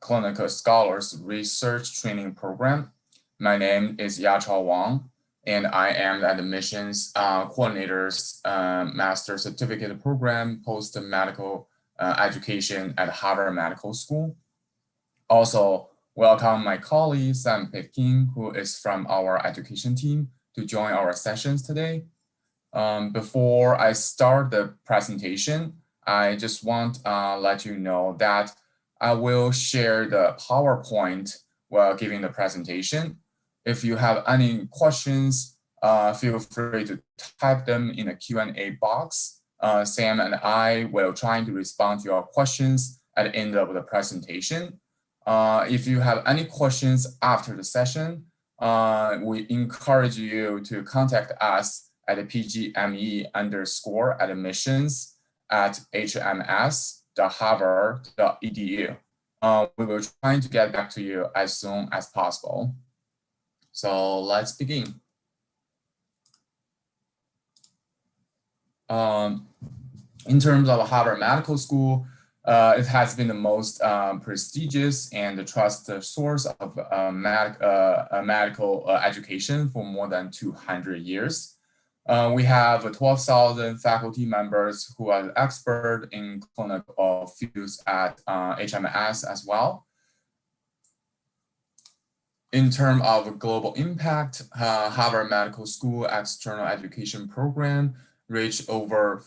Clinical Scholars Research Training Program. My name is Yachao Wang, and I am the Admissions Coordinator's Master Certificate Program Post-Medical Education at Harvard Medical School. Also, welcome my colleague, Sam Pitkin, who is from our education team, to join our sessions today. Before I start the presentation, I just want to let you know that I will share the PowerPoint while giving the presentation. If you have any questions, feel free to type them in the Q&A box. Sam and I will try to respond to your questions at the end of the presentation. If you have any questions after the session, we encourage you to contact us at pgme_admissions@hms.harvard.edu. We will try to get back to you as soon as possible. So let's begin. In terms of Harvard Medical School, it has been the most prestigious and trusted source of medical education for more than 200 years. We have 12,000 faculty members who are expert in clinical fields at HMS as well. In terms of global impact, Harvard Medical School external education program reached over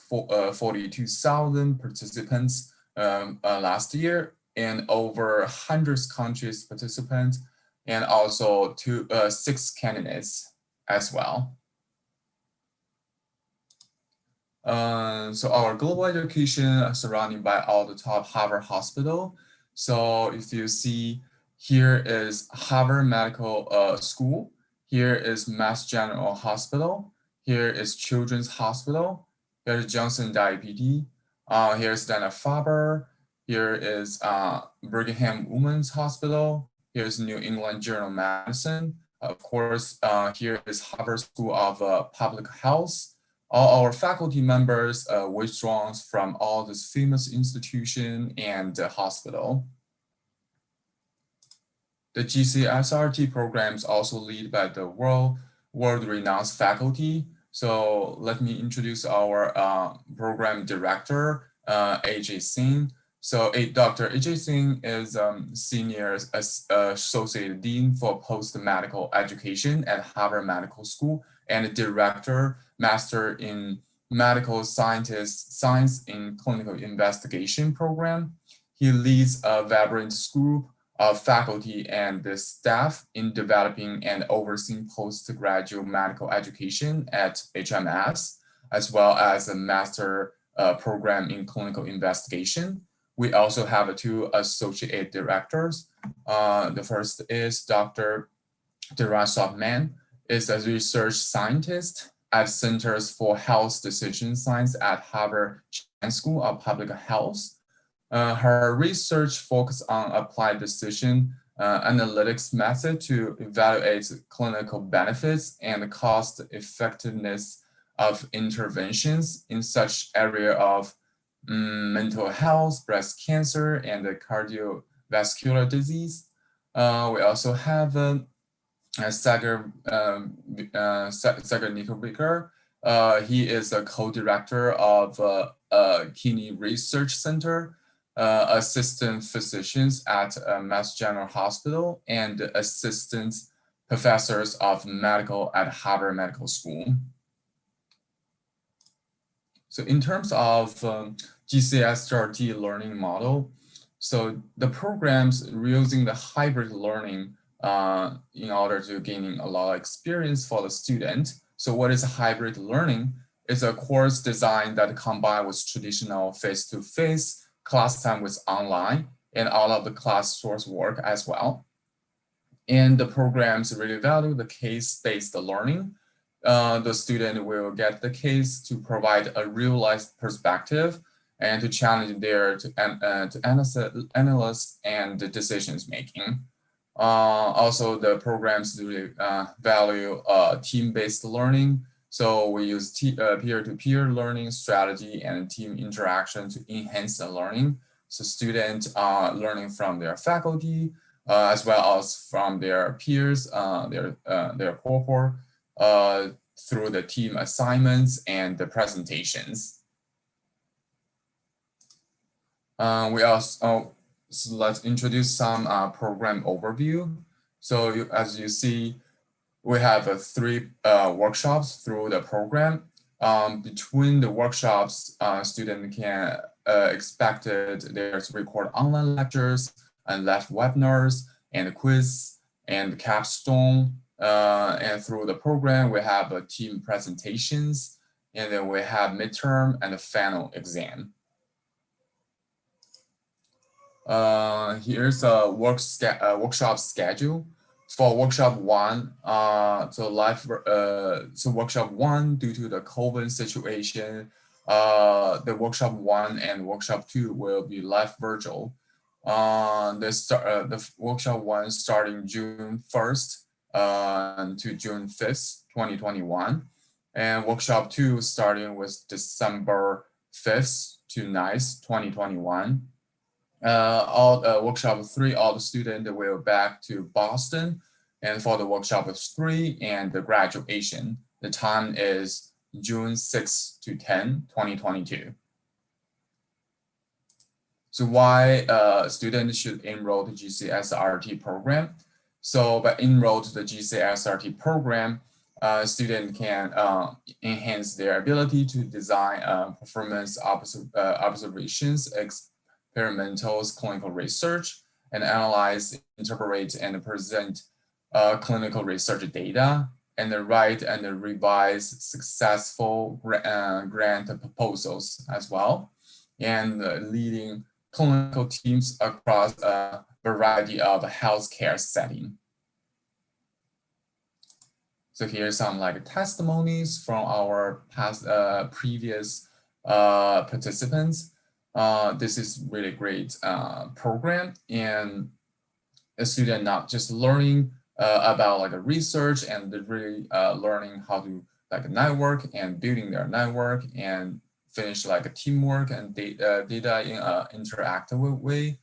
42,000 participants last year, and over 100 countries participants, and also 6 candidates as well. So our global education is surrounded by all the top Harvard hospital. So if you see, here is Harvard Medical School, here is Mass General Hospital, here is Children's Hospital, here's Johnson Diabetes, here's Dana-Farber, here is Brigham Women's Hospital, here's New England Journal of Medicine, of course, here is Harvard School of Public Health. All our faculty members withdrawn from all this famous institution and hospital. The GCSRT programs also lead by the world-renowned faculty. So let me introduce our program director, AJ Singh. So Dr. AJ Singh is Senior Associate Dean for Post-Medical Education at Harvard Medical School and Director, Master in Medical Science in Clinical Investigation program. He leads a vibrant group of faculty and the staff in developing and overseeing postgraduate medical education at HMS, as well as a master program in clinical investigation. We also have 2 associate directors. The first is Dr. Derasov Mann, is a research scientist at Centers for Health Decision Science at Harvard School of Public Health. Her research focuses on applied decision analytics method to evaluate clinical benefits and cost effectiveness of interventions in such area of mental health, breast cancer, and cardiovascular disease. We also have Sagar Nickelbaker. He is a co-director of Kidney Research Center, assistant physicians at Mass General Hospital, and assistant professors of medical at Harvard Medical School. So in terms of GCSRT learning model, so the programs using the hybrid learning in order to gaining a lot of experience for the student. So what is a hybrid learning? It's a course design that combines with traditional face-to-face class time with online and all of the class source work as well. And the programs really value the case-based learning. The student will get the case to provide a real-life perspective and to challenge their analysis and decisions making. Also, the programs really value team-based learning. So we use peer-to-peer learning strategy and team interaction to enhance the learning. So students are learning from their faculty, as well as from their peers, their cohort, through the team assignments and the presentations. We also, so let's introduce some program overview. So as you see, we have three workshops through the program. Between the workshops, students can expected there's record online lectures and live webinars and quiz and capstone. And through the program, we have team presentations, and then we have midterm and the final exam. Here's a workshop schedule. For workshop one, so workshop one, due to the COVID situation, the workshop one and workshop two will be live virtual. The workshop one starting June 1st to June 5th, 2021, and workshop two starting with December 5th to 9th, 2021. Workshop three, all the students will back to Boston. And for the workshop three and the graduation, the time is June 6 to 10, 2022. So why students should enroll to GCSRT program? So by enroll to the GCSRT program, student can enhance their ability to design performance observations, experimentals, clinical research, and analyze, interpret, and present clinical research data, and write and revise successful grant proposals as well, and leading clinical teams across a variety of healthcare settings. So here's some like testimonies from our previous participants. This is really great program, and a student not just learning about like a research and really learning how to like network and building their network and finish like a teamwork and data in an interactive way.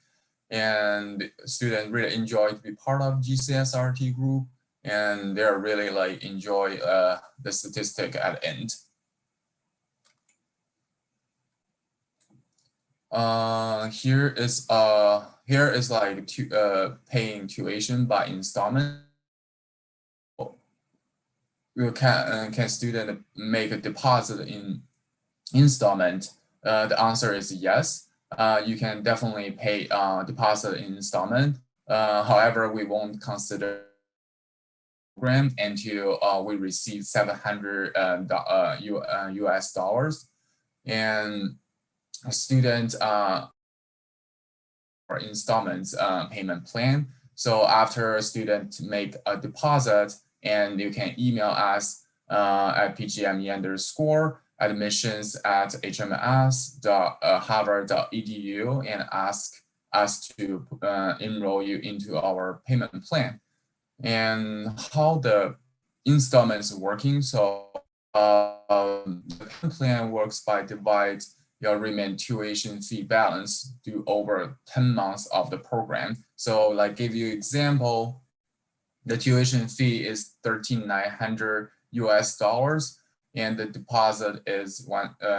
And students really enjoy to be part of GCSRT group, and they're really like enjoy the statistic at the end. Here is like paying tuition by installment. Can student make a deposit in installment? The answer is yes. You can definitely pay deposit in installment. However, we won't consider program until we receive $700 US dollars, and a student or installments payment plan. So after a student make a deposit, and you can email us at pgme_admissions@hms.harvard.edu and ask us to enroll you into our payment plan. And how the installments working? So the payment plan works by divide your remaining tuition fee balance due over 10 months of the program. So like give you example, the tuition fee is $13,900 US dollars, and the deposit is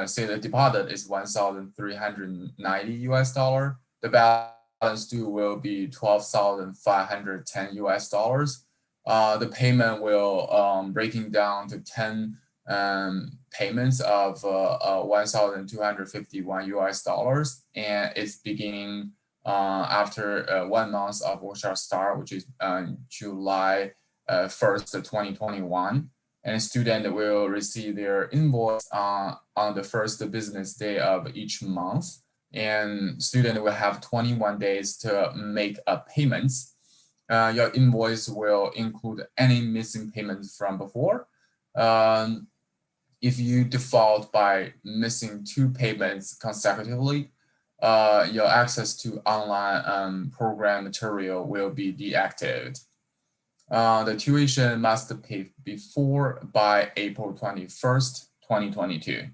say the deposit is $1,390 US dollar. The balance due will be $12,510 US dollars. The payment will breaking down to 10 payments of 1,251 US dollars, and it's beginning after 1 month of workshop start, which is July 1st, 2021. And a student will receive their invoice on the first business day of each month. And student will have 21 days to make a payments. Your invoice will include any missing payments from before. If you default by missing 2 payments consecutively, your access to online program material will be deactivated. The tuition must pay before by April 21st, 2022.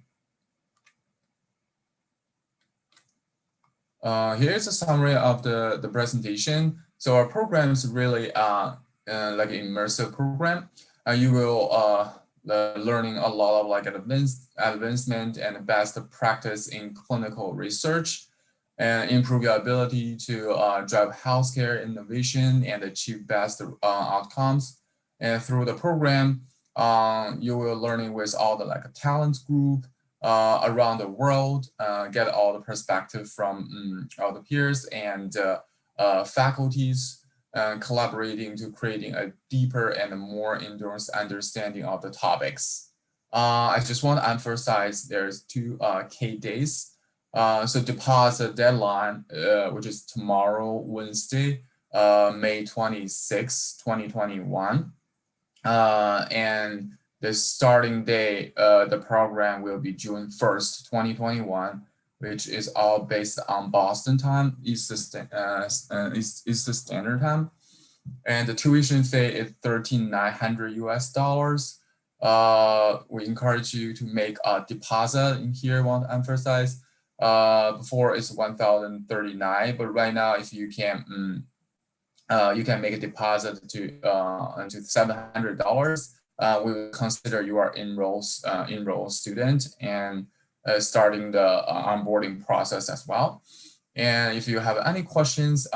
Here's a summary of the presentation. So our program is really like an immersive program. You will learning a lot of like advancement and best practice in clinical research and improve your ability to drive healthcare innovation and achieve best outcomes. And through the program, you will learning with all the like a talent group around the world, get all the perspective from all the peers and faculties, collaborating to creating a deeper and more in-depth understanding of the topics. I just want to emphasize there's two key days. So deposit deadline, which is tomorrow, Wednesday, May 26, 2021. And the starting day, the program will be June 1st, 2021, which is all based on Boston time, Eastern Standard Time. And the tuition fee is $13,900 US. We encourage you to make a deposit in here, want to emphasize. Before it's 1,039, but right now, if you can make a deposit to $700. We will consider you are enrolled student and starting the onboarding process as well. And if you have any questions,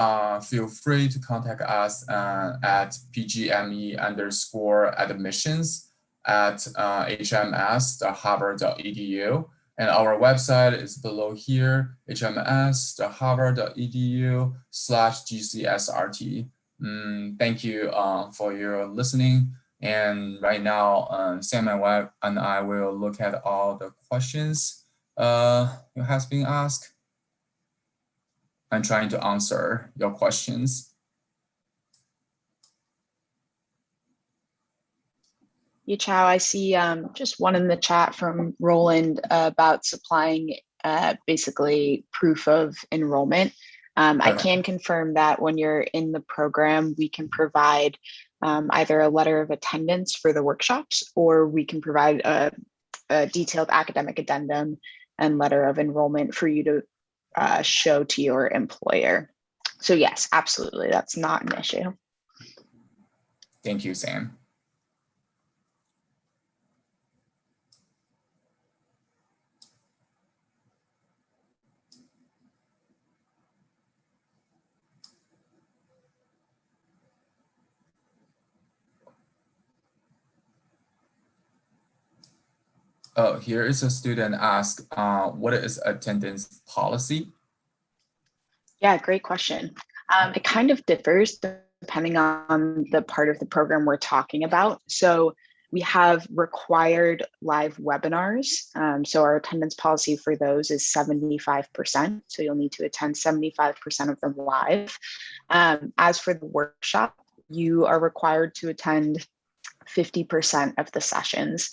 feel free to contact us at pgme_admissions@hms.harvard.edu. And our website is below here, hms.harvard.edu/GCSRT. Thank you for your listening. And right now, Sam and I will look at all the questions that has been asked. I'm trying to answer your questions. Yichao, I see just one in the chat from Roland about supplying basically proof of enrollment. I can confirm that when you're in the program, we can provide either a letter of attendance for the workshops, or we can provide a detailed academic addendum and letter of enrollment for you to show to your employer. So yes, absolutely, that's not an issue. Thank you, Sam. Oh, here is a student ask, what is attendance policy? Yeah, great question. It kind of differs depending on the part of the program we're talking about. So we have required live webinars. So our attendance policy for those is 75%. So you'll need to attend 75% of them live. As for the workshop, you are required to attend 50% of the sessions.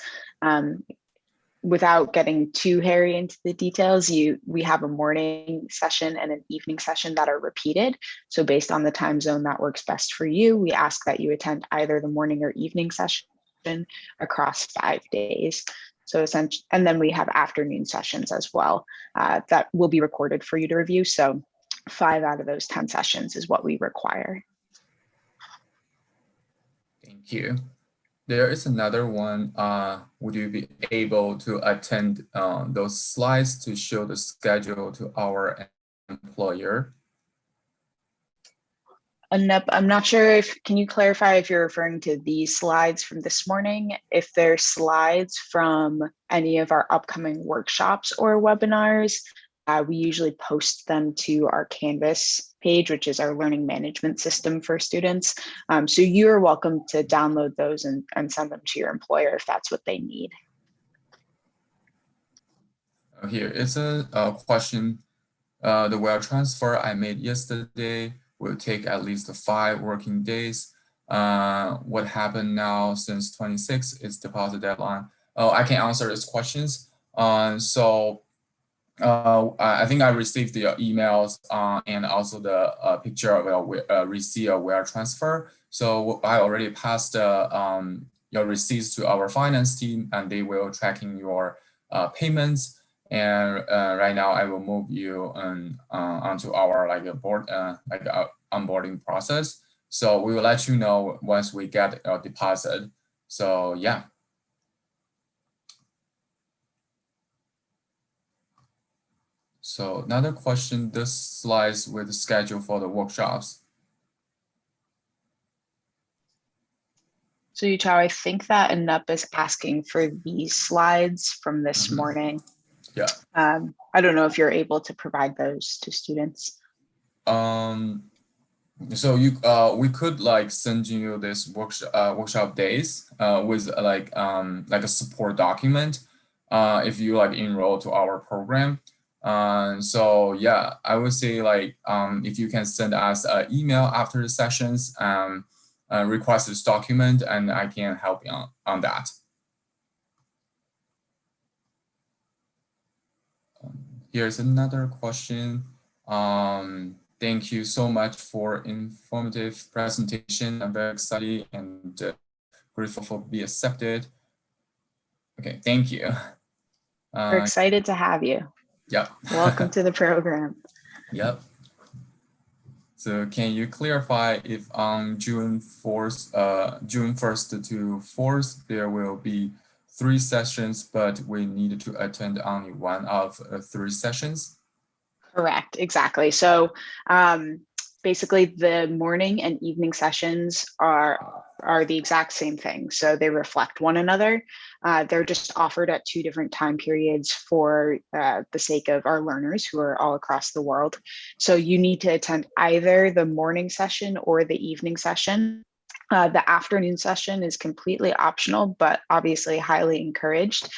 Without getting too hairy into the details, we have a morning session and an evening session that are repeated. So based on the time zone that works best for you, we ask that you attend either the morning or evening session across 5 days. So essentially, and then we have afternoon sessions as well that will be recorded for you to review. So 5 out of those 10 sessions is what we require. Thank you. There is another one. Would you be able to attend those slides to show the schedule to our employer? I'm not sure can you clarify if you're referring to these slides from this morning? If they're slides from any of our upcoming workshops or webinars, we usually post them to our Canvas page, which is our learning management system for students. So you're welcome to download those and send them to your employer if that's what they need. Here is a question. The wire transfer I made yesterday will take at least 5 working days. What happened now since 26 is deposit deadline? Oh, I can answer these questions. I think I received the emails and also the picture of a receipt of wire transfer. So I already passed your receipts to our finance team, and they will tracking your payments. And right now I will move you onto our onboarding process. So we will let you know once we get a deposit. So yeah. So another question, this slides with the schedule for the workshops. So Yuchao, I think that Anup is asking for these slides from this morning. Yeah. I don't know if you're able to provide those to students. So we could like send you this workshop days with like a support document if you like enroll to our program. So yeah, I would say like if you can send us an email after the sessions, request this document, and I can help you on that. Here's another question. Thank you so much for informative presentation. I'm very excited and grateful for being accepted. Okay, thank you. We're excited to have you. Yep. Welcome to the program. Yep. So can you clarify if on June 1st to 4th, there will be 3 sessions, but we need to attend only one of 3 sessions? Correct, exactly. So basically the morning and evening sessions are the exact same thing. So they reflect one another. They're just offered at 2 different time periods for the sake of our learners who are all across the world. So you need to attend either the morning session or the evening session. The afternoon session is completely optional, but obviously highly encouraged.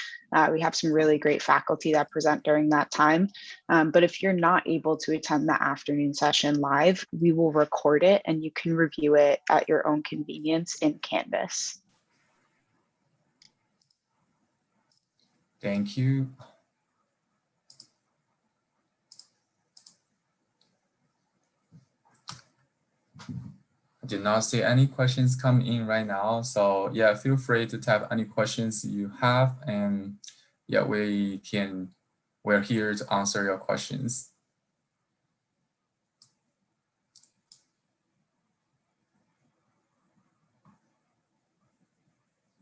We have some really great faculty that present during that time. But if you're not able to attend the afternoon session live, we will record it and you can review it at your own convenience in Canvas. Thank you. I did not see any questions come in right now. So yeah, feel free to type any questions you have, and yeah, we're here to answer your questions.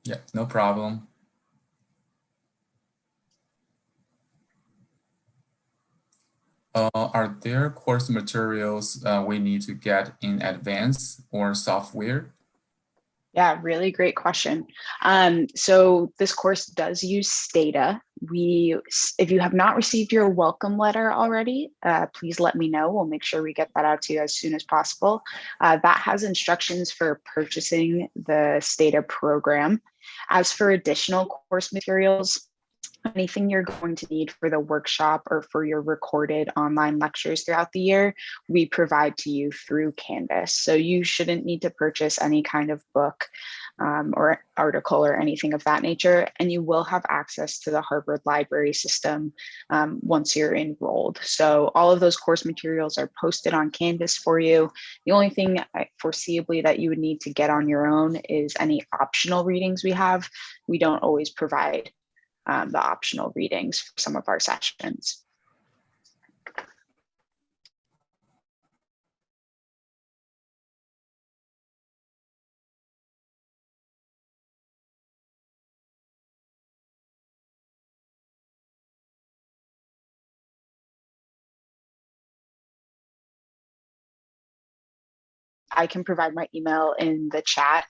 Yeah, no problem. Are there course materials we need to get in advance or software? Yeah, really great question. So this course does use Stata. If you have not received your welcome letter already, please let me know. We'll make sure we get that out to you as soon as possible. That has instructions for purchasing the Stata program. As for additional course materials, anything you're going to need for the workshop or for your recorded online lectures throughout the year, we provide to you through Canvas. So you shouldn't need to purchase any kind of book or article or anything of that nature. And you will have access to the Harvard Library System once you're enrolled. So all of those course materials are posted on Canvas for you. The only thing foreseeably that you would need to get on your own is any optional readings we have. We don't always provide the optional readings for some of our sessions. I can provide my email in the chat.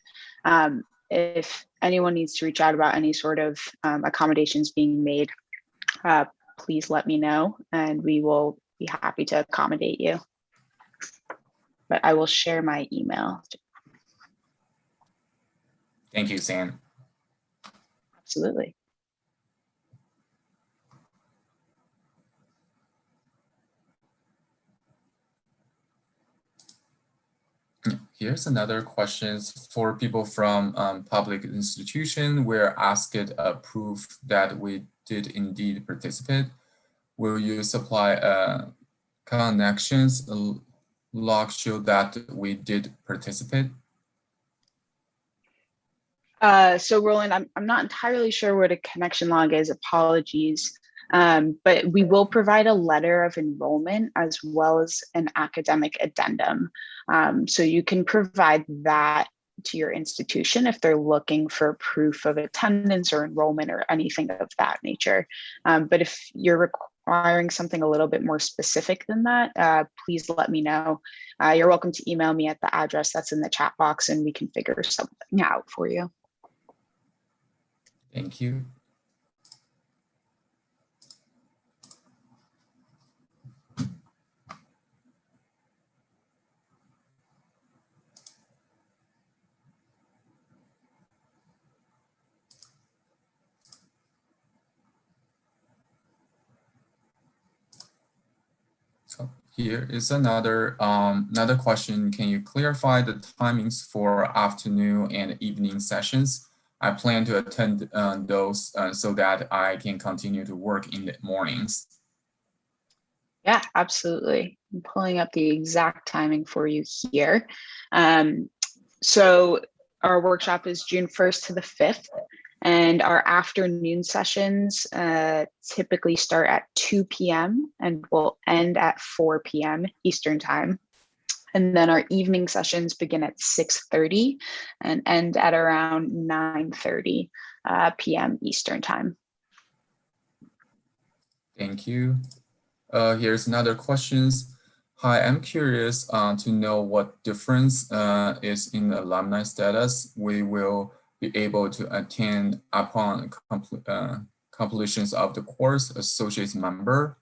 If anyone needs to reach out about any sort of accommodations being made, please let me know and we will be happy to accommodate you. But I will share my email. Thank you, Sam. Absolutely. Here's another question for people from public institution. We're asked a proof that we did indeed participate. Will you supply connections log show that we did participate? So Roland, I'm not entirely sure what a connection log is. Apologies. But we will provide a letter of enrollment as well as an academic addendum. So you can provide that to your institution if they're looking for proof of attendance or enrollment or anything of that nature. But if you're requiring something a little bit more specific than that, please let me know. You're welcome to email me at the address that's in the chat box and we can figure something out for you. Thank you. So here is another question. Can you clarify the timings for afternoon and evening sessions? I plan to attend those so that I can continue to work in the mornings. Yeah, absolutely. I'm pulling up the exact timing for you here. So our workshop is June 1st to the 5th, and our afternoon sessions typically start at 2 p.m. and will end at 4 p.m. Eastern time. And then our evening sessions begin at 6:30 and end at around 9:30 p.m. Eastern time. Thank you. Here's another question. Hi, I'm curious to know what difference is in alumni status we will be able to attend upon completions of the course associate member.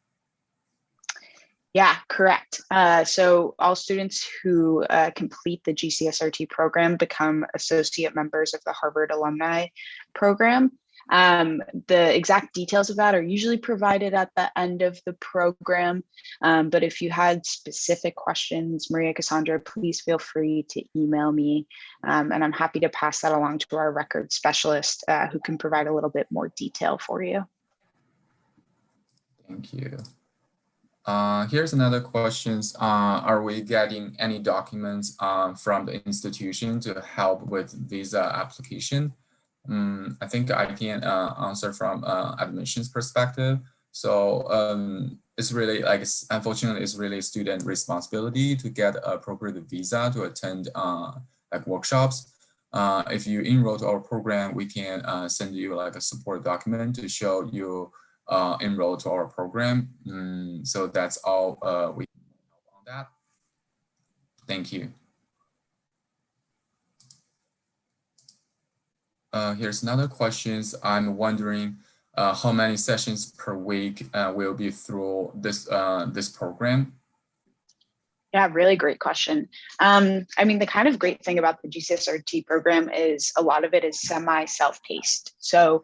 Yeah, correct. So all students who complete the GCSRT program become associate members of the Harvard Alumni Program. The exact details of that are usually provided at the end of the program. But if you had specific questions, Maria Cassandra, please feel free to email me. And I'm happy to pass that along to our record specialist who can provide a little bit more detail for you. Thank you. Here's another question. Are we getting any documents from the institution to help with visa application? I think I can answer from admissions perspective. So it's really unfortunately, it's really student responsibility to get appropriate visa to attend workshops. If you enroll to our program, we can send you a support document to show you enroll to our program. So that's all we can help on that. Thank you. Here's another question. I'm wondering how many sessions per week will be through this this program? Yeah, really great question. I mean, the kind of great thing about the GCSRT program is a lot of it is semi-self-paced. So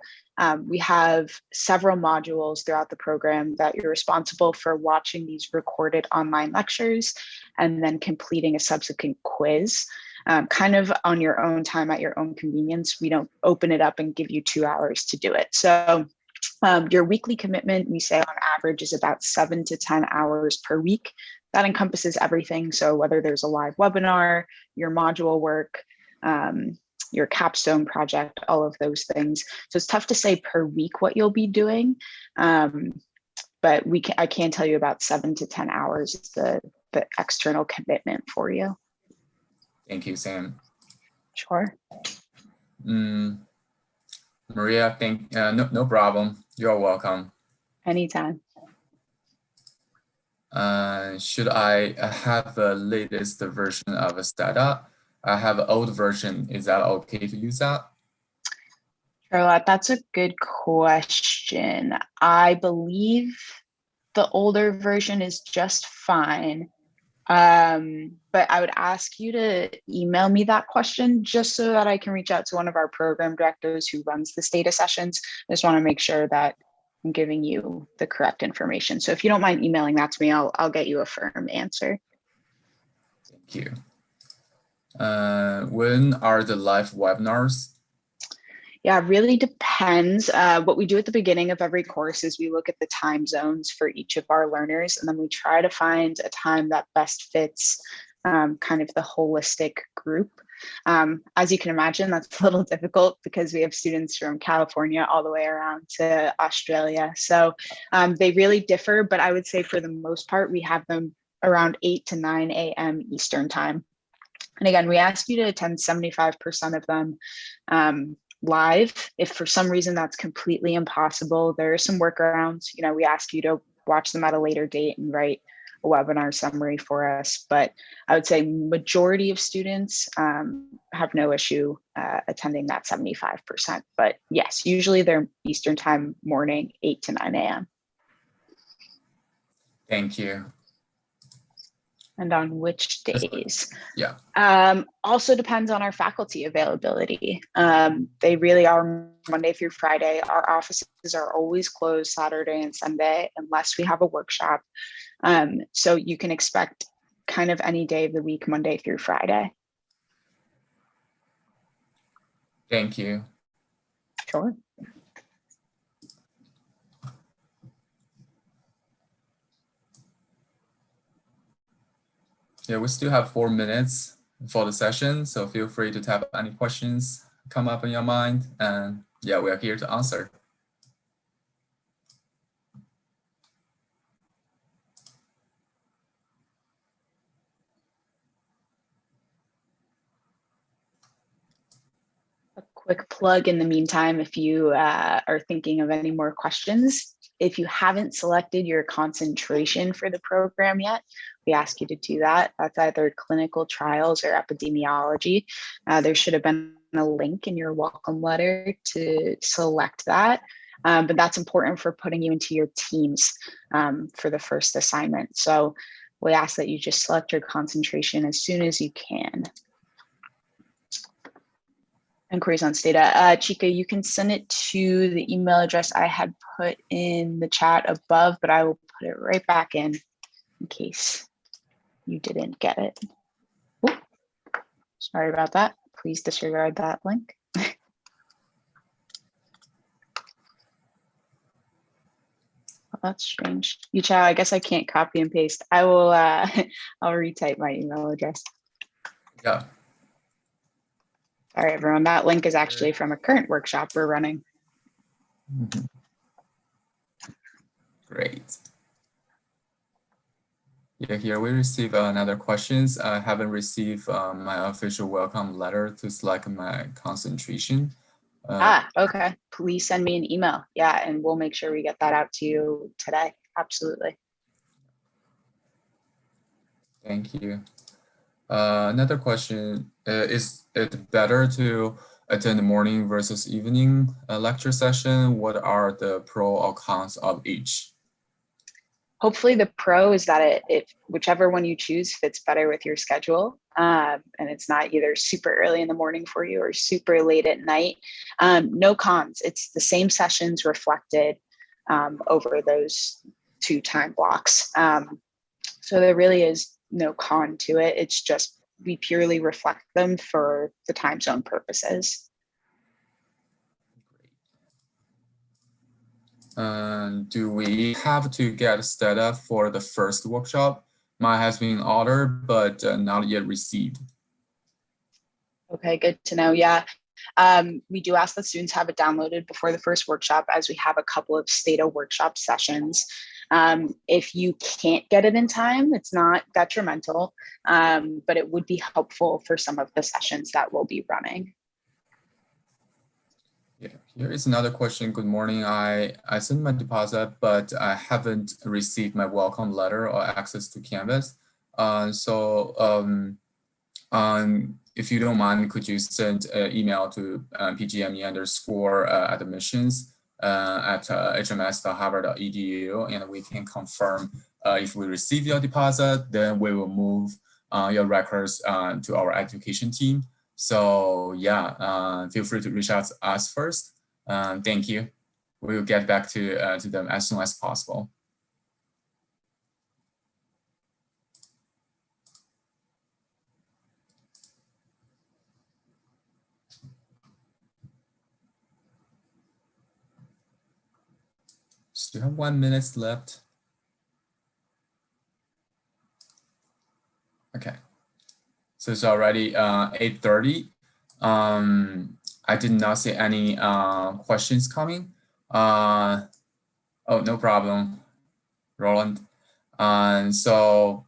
we have several modules throughout the program that you're responsible for watching these recorded online lectures and then completing a subsequent quiz. Kind of on your own time at your own convenience. We don't open it up and give you 2 hours to do it. So your weekly commitment, we say on average, is about 7 to 10 hours per week. That encompasses everything. So whether there's a live webinar, your module work, your capstone project, all of those things. So it's tough to say per week what you'll be doing, but I can tell you about 7 to 10 hours is the external commitment for you. Thank you, Sam. Sure. Maria, no problem. You're welcome. Anytime. Should I have the latest version of a startup? I have an old version. Is that okay to use that? Charlotte, that's a good question. I believe the older version is just fine. But I would ask you to email me that question just so that I can reach out to one of our program directors who runs the data sessions. I just want to make sure that I'm giving you the correct information. So if you don't mind emailing that to me, I'll get you a firm answer. Thank you. When are the live webinars? Yeah, it really depends. What we do at the beginning of every course is we look at the time zones for each of our learners, and then we try to find a time that best fits kind of the holistic group. As you can imagine, that's a little difficult because we have students from California all the way around to Australia. So they really differ, but I would say for the most part, we have them around 8 to 9 a.m. Eastern time. And again, we ask you to attend 75% of them live. If for some reason that's completely impossible, there are some workarounds. You know, we ask you to watch them at a later date and write a webinar summary for us. But I would say majority of students have no issue attending that 75%. But yes, usually they're Eastern time morning, 8 to 9 a.m. Thank you. And on which days? Yeah. Also depends on our faculty availability. They really are Monday through Friday. Our offices are always closed Saturday and Sunday unless we have a workshop. So you can expect kind of any day of the week, Monday through Friday. Thank you. Sure. Yeah, we still have 4 minutes for the session, so feel free to type any questions come up in your mind, and yeah, we are here to answer. A quick plug in the meantime, if you are thinking of any more questions, if you haven't selected your concentration for the program yet, we ask you to do that. That's either clinical trials or epidemiology. There should have been a link in your welcome letter to select that. But that's important for putting you into your teams for the first assignment. So we ask that you just select your concentration as soon as you can. Inquiries on Stata. Chica, you can send it to the email address I had put in the chat above, but I will put it right back in case you didn't get it. Ooh, sorry about that. Please disregard that link. Well, that's strange. Yuchao, I guess I can't copy and paste. I will, I'll retype my email address. Yeah. Sorry, everyone. That link is actually from a current workshop we're running. Mm-hmm. Great. Yeah, here we receive another questions. I haven't received my official welcome letter to select my concentration. Okay. Please send me an email. Yeah, and we'll make sure we get that out to you today. Absolutely. Thank you. Another question, is it better to attend the morning versus evening lecture session? What are the pros or cons of each? Hopefully the pro is that it whichever one you choose fits better with your schedule. And it's not either super early in the morning for you or super late at night. No cons. It's the same sessions reflected over those 2 time blocks. So there really is no con to it. It's just we purely reflect them for the time zone purposes. Do we have to get set up for the first workshop? Mine has been ordered, but not yet received. Okay, good to know. Yeah. We do ask that students have it downloaded before the first workshop, as we have a couple of Stata workshop sessions. If you can't get it in time, it's not detrimental, but it would be helpful for some of the sessions that we'll be running. Yeah, here is another question. Good morning. I sent my deposit, but I haven't received my welcome letter or access to Canvas. If you don't mind, could you send an email to pgme_admissions at hms.harvard.edu, and we can confirm if we receive your deposit, then we will move your records to our education team. So yeah, feel free to reach out to us first. Thank you. We will get back to them as soon as possible. Still have 1 minute left. Okay. So it's already 8:30. I did not see any questions coming. Oh, no problem, Roland. And so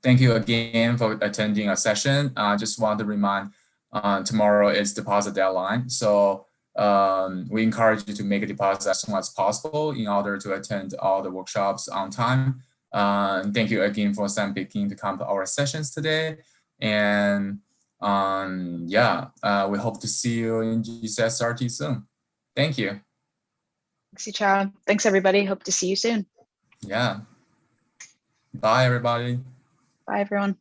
thank you again for attending a session. I just want to remind tomorrow is deposit deadline. So we encourage you to make a deposit as soon as possible in order to attend all the workshops on time. Thank you again for Sam picking to come to our sessions today. And yeah, we hope to see you in GCSRT soon. Thank you. Thanks, Yichao. Thanks, everybody. Hope to see you soon. Yeah. Bye, everybody. Bye, everyone.